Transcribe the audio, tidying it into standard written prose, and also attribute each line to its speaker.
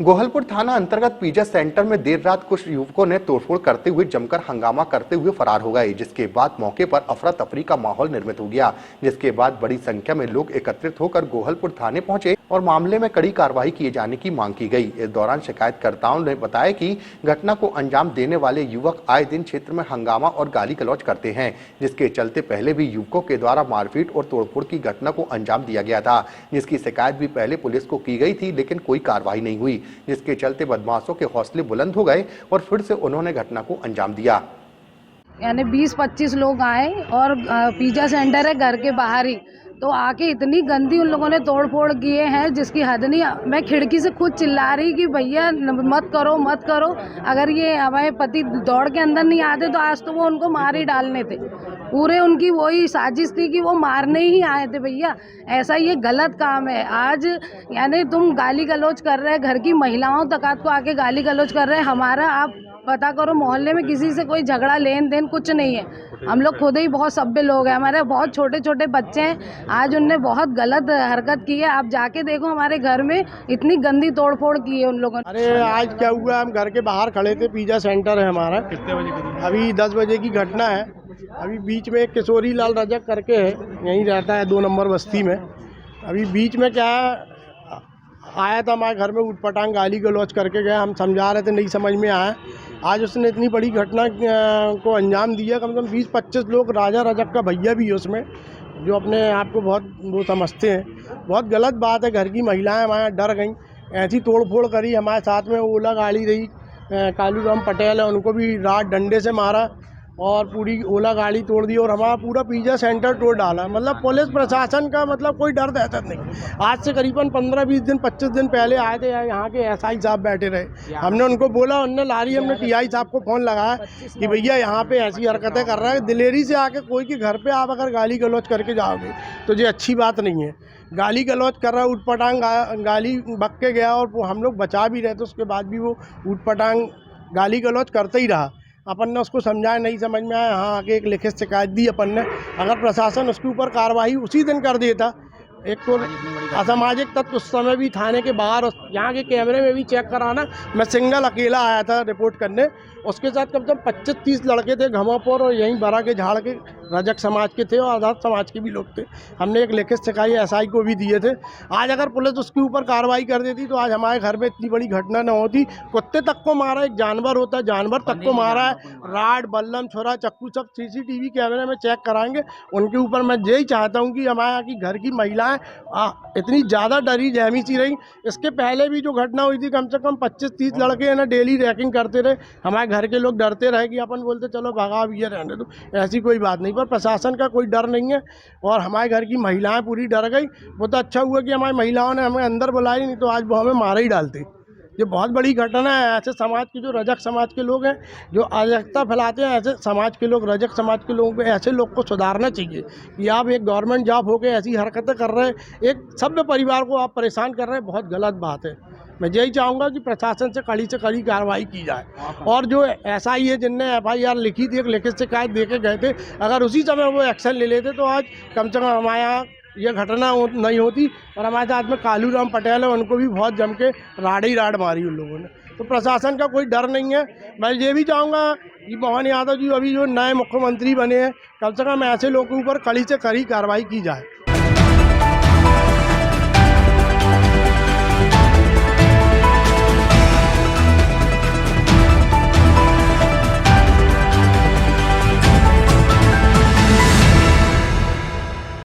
Speaker 1: गोहलपुर थाना अंतर्गत pizza centre में देर रात कुछ युवकों ने तोड़फोड़ करते हुए जमकर हंगामा करते हुए फरार हो गए, जिसके बाद मौके पर अफरा तफरी का माहौल निर्मित हो गया। जिसके बाद बड़ी संख्या में लोग एकत्रित होकर गोहलपुर थाने पहुंचे और मामले में कड़ी कार्रवाई किए जाने की मांग की गई। इस दौरान शिकायतकर्ताओं ने बताया कि घटना को अंजाम देने वाले युवक आए दिन क्षेत्र में हंगामा और गाली गलौज करते हैं, जिसके चलते पहले भी युवकों के द्वारा मारपीट और तोड़फोड़ की घटना को अंजाम दिया गया था, जिसकी शिकायत भी पहले पुलिस को की गई थी, लेकिन कोई कार्रवाई नहीं हुई, जिसके चलते बदमाशों के हौसले बुलंद हो गए और फिर से उन्होंने घटना को अंजाम दिया।
Speaker 2: यानी 20-25 लोग आए और पिज्जा सेंटर है घर के बाहर ही, तो आके इतनी गंदी उन लोगों ने तोड़-फोड़ किए हैं जिसकी हद नहीं। मैं खिड़की से खुद चिल्ला रही कि भैया मत करो मत करो, अगर ये हमारे पति दौड़ के अंदर नहीं आते तो आज तो वो उनको मार ही डालने थे। पूरे उनकी वही साजिश थी कि वो मारने ही आए थे। भैया ऐसा ये गलत काम है। आज यानी तुम गाली गलौज कर रहे हैं, घर की महिलाओं तक को आके गाली गलौज कर रहे हैं। हमारा आप पता करो मोहल्ले में किसी से कोई झगड़ा लेन देन कुछ नहीं है। हम लोग खुद ही बहुत सभ्य लोग हैं, हमारे बहुत छोटे छोटे बच्चे हैं। आज उनने बहुत गलत हरकत की है। आप जाके देखो हमारे घर में इतनी गंदी तोड़फोड़ की है उन लोगों ने।
Speaker 3: अरे आज क्या हुआ, हम घर के बाहर खड़े थे, पिज्जा सेंटर है हमारा। कितने बजे? अभी 10 बजे की घटना है। अभी बीच में एक किशोरी लाल रजक करके है, यहीं रहता है 2 नंबर बस्ती में। अभी बीच में क्या आया था हमारे घर में, उठपटांग गाली गलौज करके गया। हम समझा रहे थे, नहीं समझ में आया। आज उसने इतनी बड़ी घटना को अंजाम दिया। कम से कम 20-25 लोग, राजा रजक का भैया भी है उसमें, जो अपने आप को बहुत वो समझते हैं। बहुत गलत बात है। घर की महिलाएं हमारे डर गईं, ऐसी तोड़-फोड़ करी। हमारे साथ में ओला गाड़ी रही, कालूराम पटेल है, उनको भी रात डंडे से मारा और पूरी ओला गाड़ी तोड़ दी और हमारा पूरा पिज्जा सेंटर तोड़ डाला। मतलब पुलिस प्रशासन का मतलब कोई डर दहशत नहीं। आज से करीबन 15-20 दिन 25 दिन पहले आए थे, यहाँ के एसआई साहब बैठे रहे। हमने उनको बोला, उनने लारी, हमने टीआई साहब को फ़ोन लगाया कि भैया यहाँ पे ऐसी हरकतें कर रहा है। दिलेरी से आके कोई के घर पे आप अगर गाली गलौज करके जाओगे तो ये अच्छी बात नहीं है। गाली गलौज कर रहा है, उठपटांग गाली बक के गया और हम लोग बचा भी रहे थे, उसके बाद भी वो उठपटांग गाली गलौज करते ही रहा। अपन ने उसको समझाया, नहीं समझ में आया, हाँ आके एक लिखित शिकायत दी अपन ने। अगर प्रशासन उसके ऊपर कार्रवाई उसी दिन कर देता। एक तो असामाजिक तत्व उस समय भी थाने के बाहर, यहाँ के कैमरे में भी चेक कराना। मैं सिंगल अकेला आया था रिपोर्ट करने, उसके साथ कम से कम 25-30 लड़के थे घमापुर और यहीं बरा के झाड़ के रजक समाज के थे और आज़ाद समाज के भी लोग थे। हमने एक लिखित शिकायत एसआई को भी दिए थे। आज अगर पुलिस उसके ऊपर कार्रवाई कर देती तो आज हमारे घर में इतनी बड़ी घटना न होती। कुत्ते तक को मारा, एक जानवर होता है, जानवर तक को मारा है। राड, बल्लम, छुरा, चक्कू सब सीसीटीवी कैमरे में चेक कराएंगे उनके ऊपर। मैं यही चाहता हूँ कि हमारे यहाँ की घर की महिलाएं इतनी ज़्यादा डरी जहमी सी रही। इसके पहले भी जो घटना हुई थी, कम से कम 25-30 लड़के है ना डेली रैकिंग करते रहे। हमारे घर के लोग डरते रहे कि अपन बोलते चलो भगा भी रहने दो, ऐसी कोई बात नहीं। पर प्रशासन का कोई डर नहीं है और हमारे घर की महिलाएं पूरी डर गई। वो तो अच्छा हुआ कि हमारी महिलाओं ने हमें अंदर बुलाई, नहीं तो आज वो हमें मार ही डालते। ये बहुत बड़ी घटना है। ऐसे समाज के जो रजक समाज के लोग हैं, जो अराजकता फैलाते हैं, ऐसे समाज के लोग, रजक समाज के लोगों को, ऐसे लोग को सुधारना चाहिए कि आप एक गवर्नमेंट जॉब होकर ऐसी हरकतें कर रहे हैं, एक सभ्य परिवार को आप परेशान कर रहे हैं, बहुत गलत बात है। मैं यही चाहूँगा कि प्रशासन से कड़ी कार्रवाई की जाए। और जो एसआई है जिनने FIR लिखी थी, एक लिखित शिकायत दे के गए थे, अगर उसी समय वो एक्शन ले लेते तो आज कम से कम हमारे यहाँ ये घटना नहीं होती। और हमारे साथ में कालूराम पटेल है, उनको भी बहुत जम के राड़ ही राड़ मारी उन लोगों ने। तो प्रशासन का कोई डर नहीं है। मैं ये भी चाहूँगा कि मोहन यादव जी अभी जो नए मुख्यमंत्री बने हैं, कम से कम ऐसे लोगों के ऊपर कड़ी से कड़ी कार्रवाई की जाए।